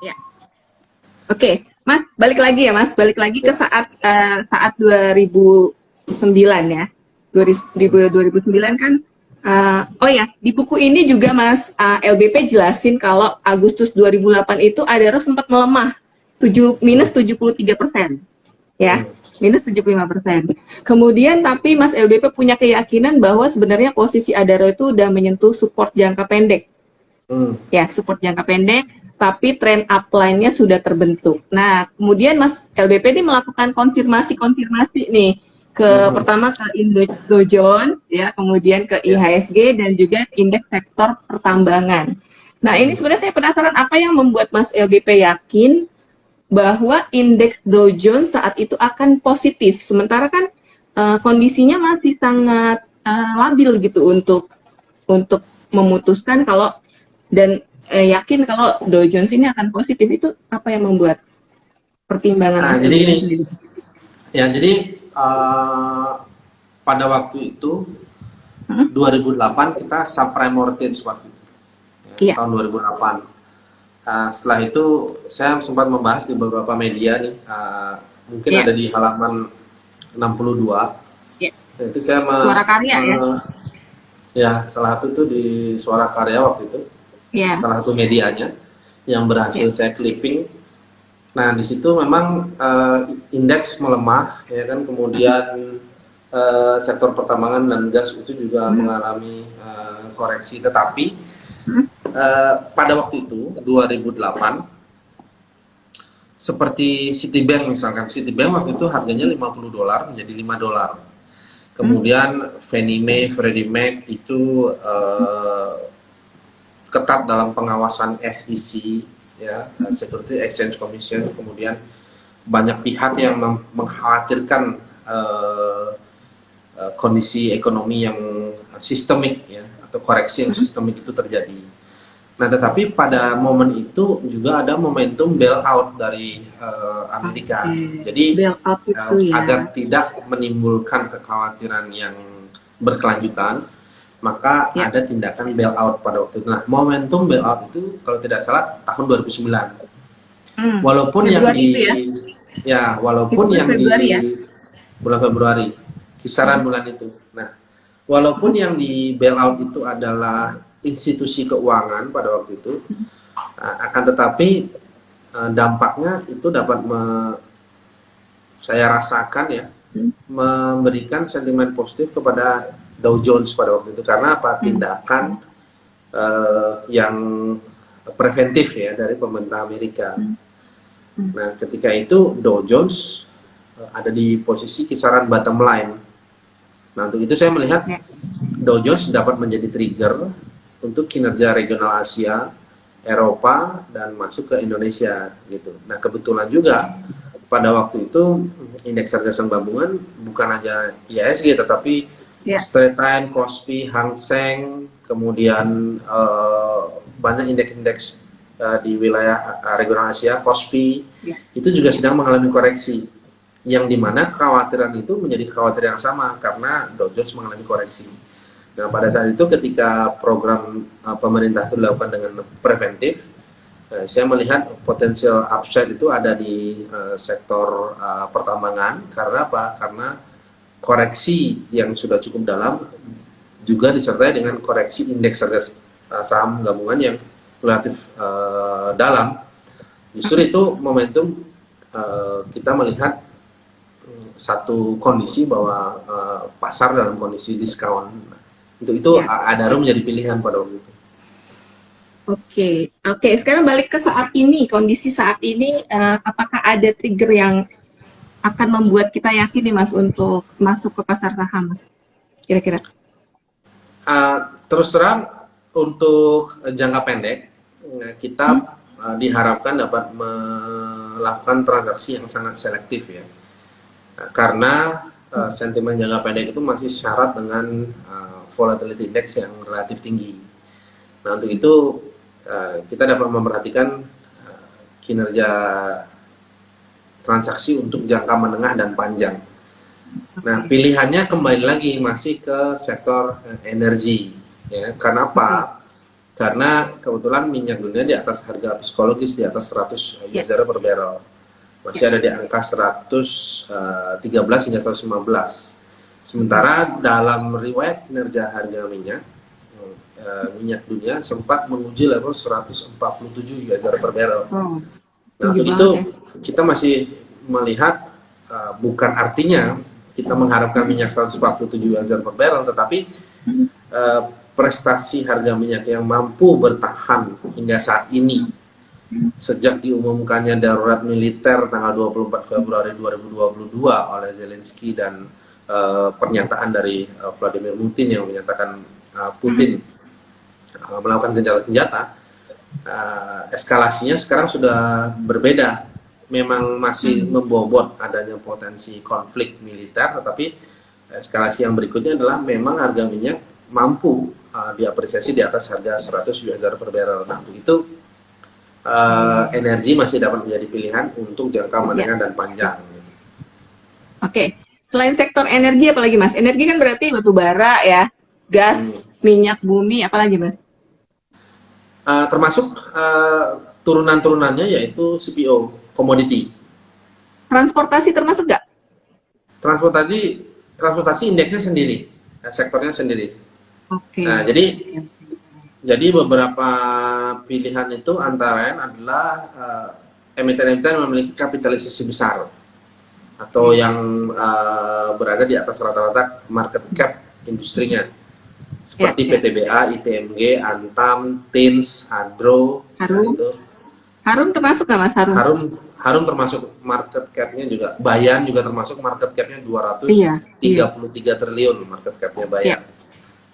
Ya. Oke, Mas, balik lagi ya, Mas. Balik lagi ke Ya. saat 2009 ya. 2009 kan. Oh ya, di buku ini juga Mas LBP jelasin kalau Agustus 2008 itu Adaro sempat melemah minus Hmm. 73%, ya. Hmm. Minus 75%. Kemudian tapi Mas LBP punya keyakinan bahwa sebenarnya posisi Adaro itu udah menyentuh support jangka pendek, Hmm. ya, support jangka pendek, tapi trend upline-nya sudah terbentuk. Nah, kemudian Mas LBP ini melakukan konfirmasi nih ke Hmm. pertama ke indeks Dow Jones, ya, kemudian ke Ya. IHSG dan juga indeks sektor pertambangan. Nah, ini Hmm. sebenarnya saya penasaran apa yang membuat Mas LBP yakin bahwa indeks Dow Jones saat itu akan positif, sementara kan kondisinya masih sangat labil gitu untuk memutuskan kalau dan yakin kalau Dow Jones ini akan positif. Itu apa yang membuat pertimbangan Nah, Mas jadi LBP gini, sendiri? ya jadi eh, pada waktu itu Hmm? 2008 kita subprime mortgage waktu itu, ya, Iya, tahun 2008. Setelah itu saya sempat membahas di beberapa media nih, mungkin iya, ada di halaman 62. iya. Itu saya Suara karya ya? ya salah satu itu di Suara Karya waktu itu, Iya, salah satu medianya yang iya. berhasil saya clipping. Nah, di situ memang indeks melemah, ya kan. Kemudian sektor pertambangan dan gas itu juga Hmm? mengalami koreksi. Tetapi Hmm? pada waktu itu 2008, seperti Citibank misalkan, Citibank waktu itu harganya $50 menjadi $5. Hmm? Kemudian Fannie Mae, Freddie Mac itu ketat dalam pengawasan SEC, ya, Security Exchange Commission. Kemudian banyak pihak yang mengkhawatirkan kondisi ekonomi yang sistemik, ya, atau koreksi yang Hmm? sistemik itu terjadi. Nah, tetapi pada momen itu juga ada momentum bailout dari Oke, Amerika. Jadi bail out itu ya. agar tidak menimbulkan kekhawatiran yang berkelanjutan, maka Ya. ada tindakan bailout pada waktu itu. Nah, momentum bailout itu kalau tidak salah tahun 2009. Hmm. Walaupun yang Februari di itu ya? ya Itu walaupun bulan yang di Februari ya? bulan Februari, kisaran Hmm? bulan itu. Nah, walaupun yang di bailout itu adalah institusi keuangan pada waktu itu, akan tetapi dampaknya itu dapat saya rasakan, ya, Hmm? memberikan sentimen positif kepada Dow Jones pada waktu itu. Karena apa? Hmm? Tindakan yang preventif, ya, dari pemerintah Amerika. Hmm? Hmm? Nah, ketika itu Dow Jones ada di posisi kisaran bottom line. Nah, untuk itu saya melihat Ya. Dow Jones dapat menjadi trigger untuk kinerja regional Asia, Eropa, dan masuk ke Indonesia gitu. Nah, kebetulan juga pada waktu itu indeks harga saham gabungan bukan aja IHSG tetapi Ya. Straits Times, Kospi, Hang Seng, kemudian banyak indeks-indeks di wilayah regional Asia, Kospi, Ya. itu juga sedang mengalami koreksi, yang dimana kekhawatiran itu menjadi kekhawatiran yang sama karena Dow Jones mengalami koreksi. Nah, pada saat itu ketika program pemerintah itu dilakukan dengan preventif, saya melihat potensial upside itu ada di sektor pertambangan. Karena apa? Karena koreksi yang sudah cukup dalam juga disertai dengan koreksi indeks harga saham gabungan yang relatif dalam. Justru itu momentum kita melihat satu kondisi bahwa pasar dalam kondisi diskon. Untuk itu Ya. Adaro menjadi pilihan pada waktu itu. Oke, oke. Sekarang balik ke saat ini, kondisi saat ini, apakah ada trigger yang akan membuat kita yakin nih Mas untuk masuk ke pasar saham, Mas? Kira-kira? Terus terang untuk jangka pendek kita Hmm? diharapkan dapat melakukan transaksi yang sangat selektif, ya. Karena sentimen jangka pendek itu masih syarat dengan volatility index yang relatif tinggi. Nah, untuk itu kita dapat memperhatikan kinerja transaksi untuk jangka menengah dan panjang. Nah, Oke. pilihannya kembali lagi masih ke sektor energi, ya. Kenapa? karena kebetulan minyak dunia di atas harga psikologis di atas 100 Ya. US dollar per barrel, masih ada di angka 113 hingga 115. Sementara dalam riwayat kinerja harga minyak, minyak dunia sempat menguji level 147 US dollar per barrel. Oh, Nah, tinggi begitu banget ya. kita masih melihat bukan artinya kita mengharapkan minyak 147 US dollar per barrel, tetapi prestasi harga minyak yang mampu bertahan hingga saat ini sejak diumumkannya darurat militer tanggal 24 Februari 2022 oleh Zelensky dan pernyataan dari Vladimir Putin yang menyatakan Putin melakukan gencatan senjata, eskalasinya sekarang sudah berbeda. Memang masih membobot adanya potensi konflik militer, tetapi eskalasi yang berikutnya adalah memang harga minyak mampu diapresiasi di atas harga 100 US dollar per barrel. Nah, begitu energi masih dapat menjadi pilihan untuk jangka menengah dan panjang. Oke. Selain sektor energi apalagi Mas? Energi kan berarti batu bara ya, gas, minyak bumi, apalagi Mas? Termasuk turunan-turunannya yaitu CPO, komoditi. Transportasi termasuk nggak? Transportasi indeksnya sendiri, sektornya sendiri. Oke. Nah, jadi beberapa pilihan itu antara lain adalah emiten-emiten yang memiliki kapitalisasi besar atau yang berada di atas rata-rata market cap industrinya, seperti PTBA, ITMG, Antam, Tins, Hadro. Harum. Nah, itu. Harum termasuk nggak Mas? Harum termasuk market cap-nya juga. Bayan juga termasuk market cap-nya 233 triliun market cap-nya Bayan.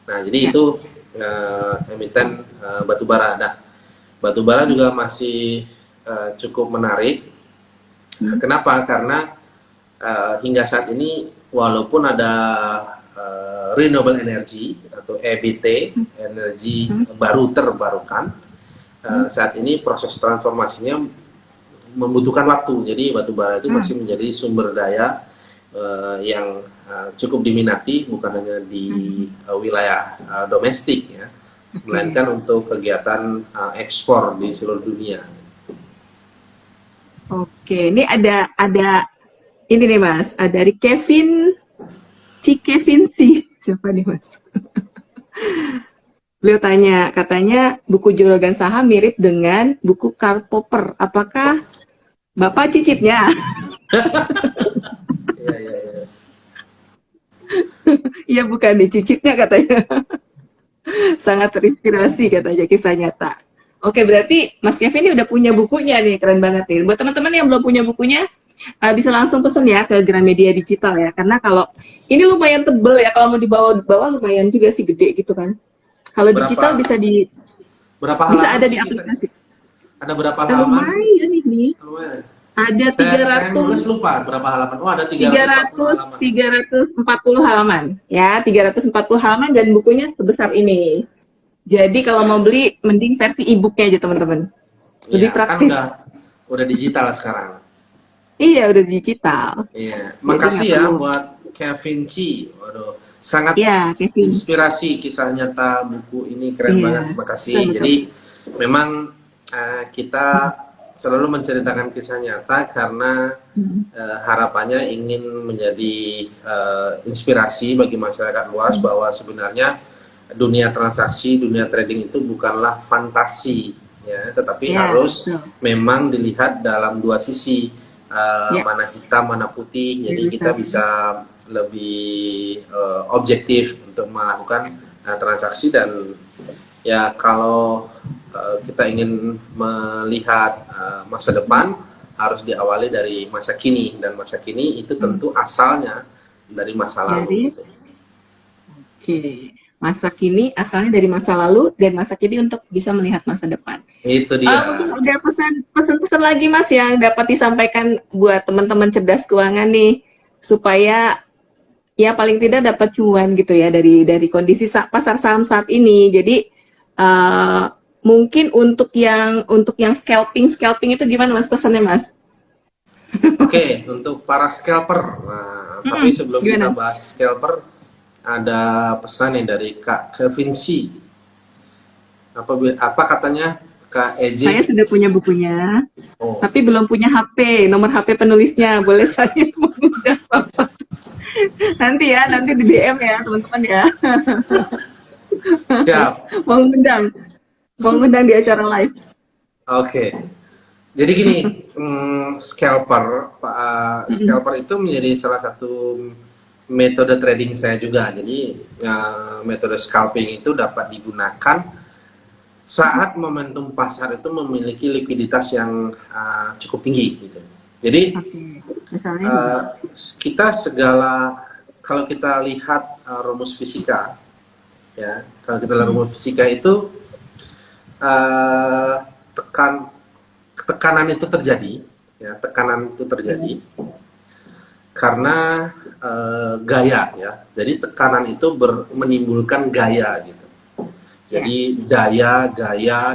Nah, jadi itu emiten batubara. Nah, batubara juga masih cukup menarik. Kenapa? Karena hingga saat ini walaupun ada renewable energy atau EBT, energi baru terbarukan, saat ini proses transformasinya membutuhkan waktu. Jadi batubara itu masih menjadi sumber daya yang cukup diminati bukan hanya di wilayah domestik ya, melainkan untuk kegiatan ekspor di seluruh dunia. Oke, ini ada ini nih Mas, dari Kevin C. Siapa nih Mas? Beliau tanya, katanya buku Juragan Saham mirip dengan buku Karl Popper. Apakah Bapak cicipnya? Iya. Iya bukan dicicipnya katanya. Sangat terinspirasi katanya, kisah nyata. Oke, berarti Mas Kevin ini udah punya bukunya nih, keren banget nih. Buat teman-teman yang belum punya bukunya, bisa langsung pesen ya ke Gramedia Digital ya. Karena kalau ini lumayan tebel ya, kalau mau dibawa lumayan juga sih, gede gitu kan. Kalau digital bisa berapa bisa halaman ada di sih? aplikasi. Ada berapa halaman? Lumayan ini. Lumayan. Ada Saya nulis lupa berapa halaman. Oh, ada 340 halaman. 340 halaman. Ya, 340 halaman dan bukunya sebesar ini. Jadi kalau mau beli mending versi e-booknya aja teman-teman. Lebih Iya, praktis. Kan udah digital sekarang. Iya, udah digital. Iya, makasih ya buat Kevin C. Waduh, sangat Kevin. inspirasi kisah nyata buku ini, keren banget. Makasih. Betul. Jadi memang kita selalu menceritakan kisah nyata karena harapannya ingin menjadi inspirasi bagi masyarakat luas bahwa sebenarnya dunia transaksi, dunia trading itu bukanlah fantasi ya, tetapi harus memang dilihat dalam dua sisi, mana hitam mana putih. Jadi kita bisa lebih objektif untuk melakukan transaksi. Dan ya kalau kita ingin melihat masa depan harus diawali dari masa kini, dan masa kini itu tentu asalnya dari masa lalu. Oke. Masa kini asalnya dari masa lalu dan masa kini untuk bisa melihat masa depan. Itu dia. Mungkin ada pesan-pesan lagi Mas yang dapat disampaikan buat teman-teman cerdas keuangan nih, supaya ya paling tidak dapat cuan gitu ya dari kondisi pasar saham saat ini. Jadi mungkin untuk yang scalping itu gimana Mas pesannya Mas? Oke, untuk para scalper. Nah, tapi sebelum kita bahas scalper, ada pesan yang dari Kak Kevin C. Apa katanya Kak Saya EJ? sudah punya bukunya, Oh, tapi belum punya HP, nomor HP penulisnya. Boleh saya mengundang Bapak? Nanti ya, nanti di DM ya, teman-teman ya. siap. Mau ngundang di acara live. Oke. Jadi gini, scalper itu menjadi salah satu metode trading saya juga. Jadi metode scalping itu dapat digunakan saat momentum pasar itu memiliki likuiditas yang cukup tinggi gitu. Jadi Oke, misalnya uh, kita kalau kita lihat rumus fisika, ya kalau kita lihat rumus fisika itu uh, tekan tekanan itu terjadi, ya tekanan itu terjadi karena gaya, ya. Jadi tekanan itu menimbulkan gaya gitu. Jadi gaya,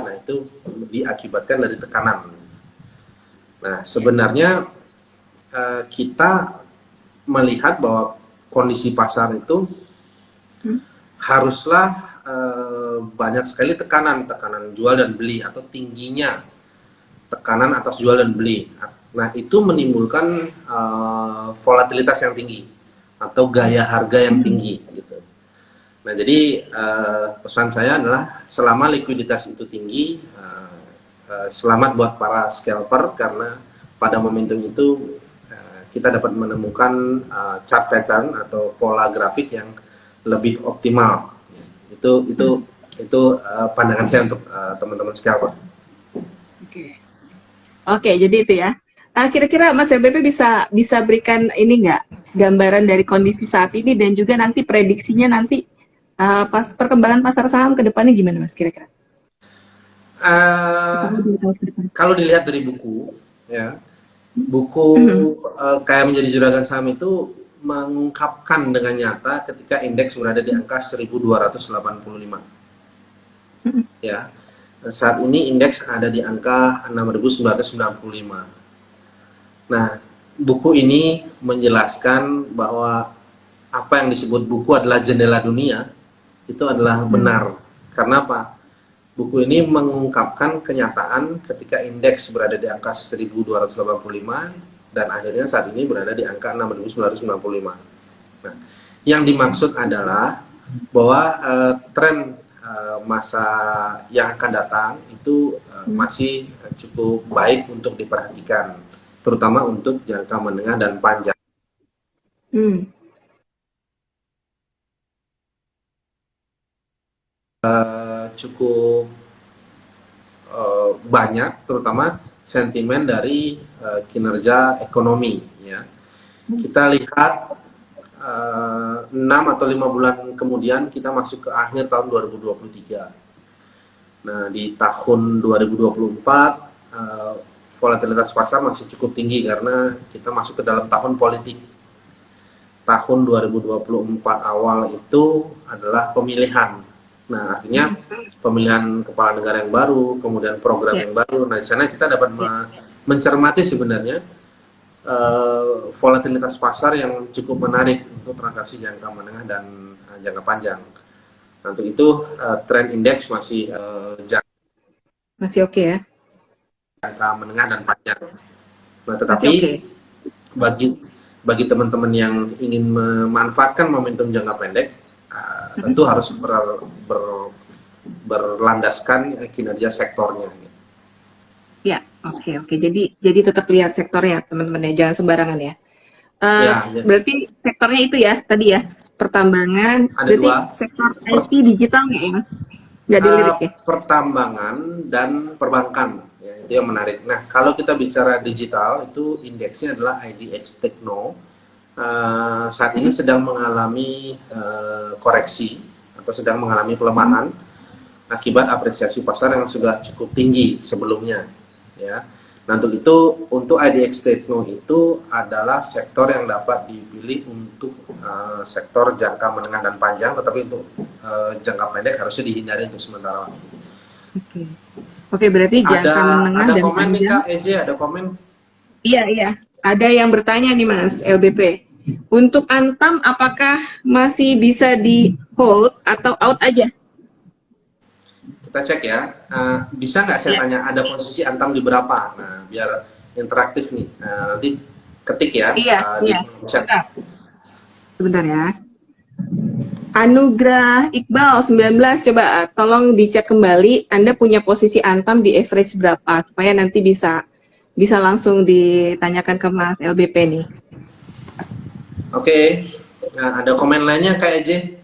nah itu diakibatkan dari tekanan. Nah sebenarnya kita melihat bahwa kondisi pasar itu haruslah banyak sekali tekanan jual dan beli atau tingginya tekanan atas jual dan beli. Nah, itu menimbulkan volatilitas yang tinggi atau gaya harga yang tinggi gitu. Nah, jadi pesan saya adalah selama likuiditas itu tinggi, selamat buat para scalper karena pada momentum itu kita dapat menemukan chart pattern atau pola grafik yang lebih optimal. Itu pandangan saya untuk teman-teman scalper. Oke, jadi itu ya. Kira-kira Mas LBP bisa berikan ini nggak gambaran dari kondisi saat ini dan juga nanti prediksinya nanti pas perkembangan pasar saham ke depannya gimana Mas kira-kira? Kalau dilihat dari buku, ya buku kayak menjadi juragan saham itu mengungkapkan dengan nyata ketika indeks berada di angka 1285. Ya, saat ini indeks ada di angka 6995. Nah, buku ini menjelaskan bahwa apa yang disebut buku adalah jendela dunia itu adalah benar. Karena apa? Buku ini mengungkapkan kenyataan ketika indeks berada di angka 1285 dan akhirnya saat ini berada di angka 6995. Nah, yang dimaksud adalah bahwa tren masa yang akan datang itu masih cukup baik untuk diperhatikan, terutama untuk jangka menengah dan panjang. Cukup banyak, terutama sentimen dari kinerja ekonomi. Ya, kita lihat 6 atau 5 bulan kemudian kita masuk ke akhir tahun 2023. Nah, di tahun 2024 volatilitas pasar masih cukup tinggi karena kita masuk ke dalam tahun politik. Tahun 2024 awal itu adalah pemilihan. Nah, artinya pemilihan kepala negara yang baru, kemudian program yang baru. Nah, di sana kita dapat mencermati sebenarnya volatilitas pasar yang cukup menarik untuk transaksi jangka menengah dan jangka panjang. Nah, untuk itu tren indeks masih oke ya. Jangka menengah dan panjang. Nah, tetapi bagi teman-teman yang ingin memanfaatkan momentum jangka pendek, tentu harus berlandaskan kinerja sektornya. Ya, oke. Jadi tetap lihat sektornya teman-teman ya, jangan sembarangan ya. Berarti sektornya itu ya tadi ya, pertambangan. Ada berarti dua. sektor IT digital nggak ya? Nggak dilirik ya? Pertambangan dan perbankan, ya, itu yang menarik. Nah, kalau kita bicara digital, itu indeksnya adalah IDX Tekno. Saat ini sedang mengalami koreksi atau sedang mengalami pelemahan akibat apresiasi pasar yang sudah cukup tinggi sebelumnya. Ya, nah untuk itu, untuk IDX Tekno itu adalah sektor yang dapat dipilih untuk sektor jangka menengah dan panjang, tetapi untuk jangka pendek harusnya dihindari untuk sementara waktu. Oke, berarti jangka menengah dan panjang. Ada komen nih Kak EJ, ada komen? Iya. Ada yang bertanya nih Mas LBP. Untuk Antam apakah masih bisa di hold atau out aja? kita cek ya. Bisa nggak saya Ya. tanya ada posisi Antam di berapa? Nah, biar interaktif nih. Nanti ketik ya Iya, di iya. chat. Sebentar ya. Anugrah Iqbal 19, coba tolong dicek kembali Anda punya posisi Antam di average berapa supaya nanti bisa langsung ditanyakan ke Mas LBP nih. Oke. Nah, ada komen lainnya Kak Eje?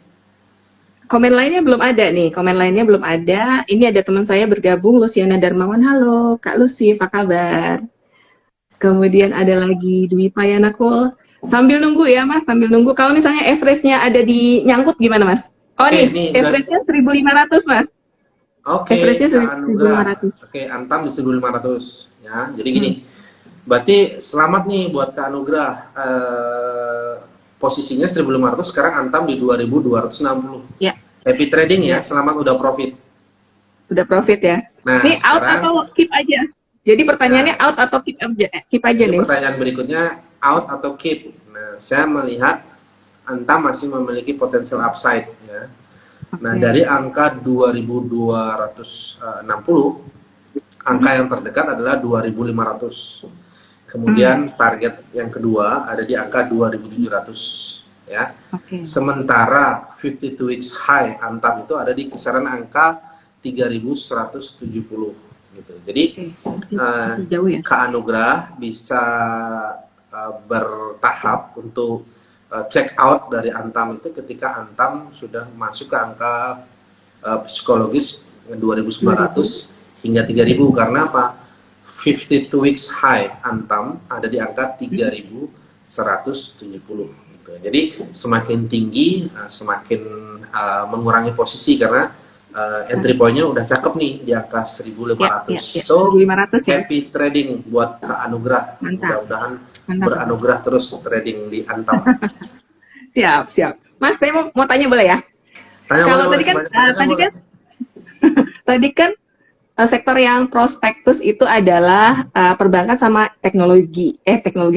Komen lainnya belum ada nih, komen lainnya belum ada. Ini ada teman saya bergabung, Luciana Darmawan. Halo, Kak Lucy, apa kabar? Kemudian ada lagi Dwi Payanakul. Sambil nunggu ya, Mas, sambil nunggu. Kalau misalnya average-nya ada di nyangkut gimana, Mas? Oh Oke, nih, ini udah. average-nya 1.500, Mas. Oke, Average-nya Kak Anugrah. 1.500. Oke, Antam di 1.500 ya. Jadi gini, berarti selamat nih buat Kak Anugrah. Posisinya 1.500, sekarang Antam di 2.260. Ya, Happy trading ya, ya, selamat udah profit. udah profit ya. Nah, Nih out sekarang atau keep aja? Jadi pertanyaannya nah, out atau keep aja? Keep aja jadi nih. pertanyaan berikutnya out atau keep. Nah, saya melihat Antam masih memiliki potensial upside ya. Nah, Oke. dari angka 2.260, angka yang terdekat adalah 2.500. Kemudian target yang kedua ada di angka 2.700 ya. Oke. Sementara 52 weeks high Antam itu ada di kisaran angka 3.170 gitu. Jadi Masih jauh ya. Kak Anugrah bisa bertahap untuk check out dari Antam itu ketika Antam sudah masuk ke angka psikologis 2.900 hingga 3.000. Karena apa? 52 weeks high Antam ada di angka 3.170 gitu. Jadi semakin tinggi semakin mengurangi posisi karena entry point-nya udah cakep nih di angka 1.500. Ya. So 1.500 ya. happy trading buat Kak Anugrah. Mantap. Mudah-mudahan Mantap. beranugerah terus trading di Antam. Siap. Mas, saya mau tanya boleh ya? Tanya Kalau boleh, tadi kan sebanyak-banyaknya boleh. tadi kan sektor yang prospektus itu adalah perbankan sama teknologi.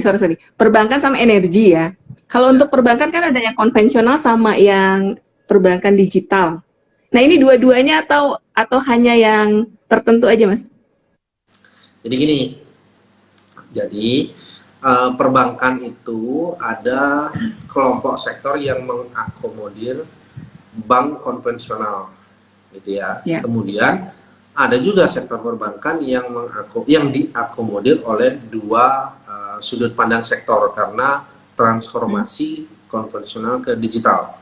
Sorry. Perbankan sama energi ya. Kalau untuk perbankan kan ada yang konvensional sama yang perbankan digital. Nah, ini dua-duanya atau hanya yang tertentu aja, Mas? Jadi gini, perbankan itu ada kelompok sektor yang mengakomodir bank konvensional, gitu ya. Ya. Kemudian ada juga sektor perbankan yang diakomodir oleh dua sudut pandang sektor karena transformasi konvensional ke digital.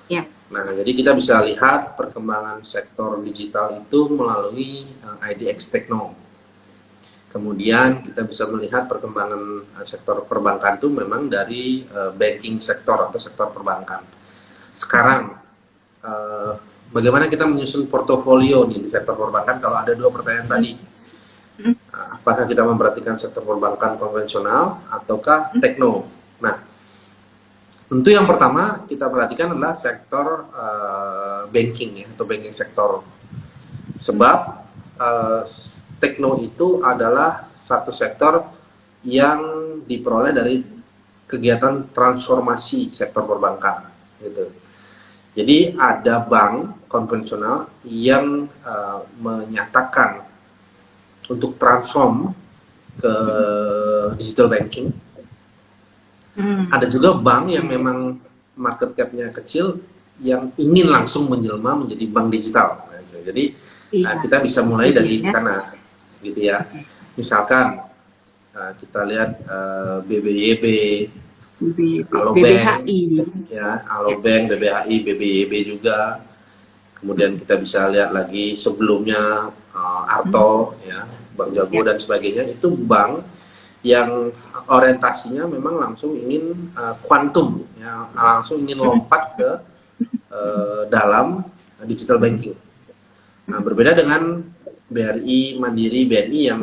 Ya. Nah, jadi kita bisa lihat perkembangan sektor digital itu melalui IDX Tekno. Kemudian kita bisa melihat perkembangan sektor perbankan itu memang dari banking sektor atau sektor perbankan. Sekarang, bagaimana kita menyusun portofolio nih di sektor perbankan? Kalau ada dua pertanyaan tadi, apakah kita memperhatikan sektor perbankan konvensional ataukah tekno? Nah, tentu yang pertama kita perhatikan adalah sektor banking ya, atau banking sektor. Sebab tekno itu adalah satu sektor yang diperoleh dari kegiatan transformasi sektor perbankan gitu. Jadi ada bank konvensional yang menyatakan untuk transform ke digital banking. Ada juga bank yang memang market cap-nya kecil yang ingin langsung menjelma menjadi bank digital. Jadi kita bisa mulai dari sana, gitu ya. Misalkan kita lihat BBYB, Alobank, ya, Alobank, BBHI, BBYB juga. Kemudian kita bisa lihat lagi sebelumnya Arto, ya, Bank Jago dan sebagainya. Itu bank yang orientasinya memang langsung ingin kuantum, ya, langsung ingin lompat ke dalam digital banking. Nah, berbeda dengan BRI, Mandiri, BNI yang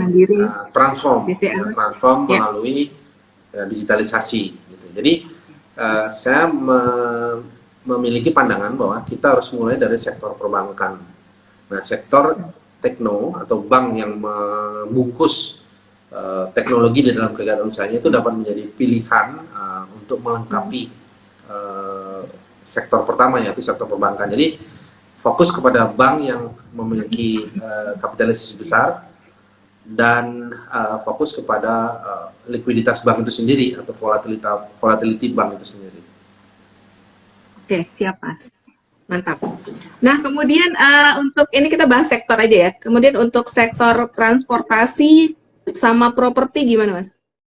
transform melalui digitalisasi. Gitu. Jadi saya memiliki pandangan bahwa kita harus mulai dari sektor perbankan. Nah, sektor tekno atau bank yang membungkus teknologi di dalam kegiatan usahanya itu dapat menjadi pilihan untuk melengkapi sektor pertama, yaitu sektor perbankan. Jadi fokus kepada bank yang memiliki kapitalisasi besar dan fokus kepada likuiditas bank itu sendiri atau volatility bank itu sendiri. Oke, siap Mas. Mantap. Nah, kemudian untuk ini kita bahas sektor aja ya. Kemudian untuk sektor transportasi sama properti gimana Mas?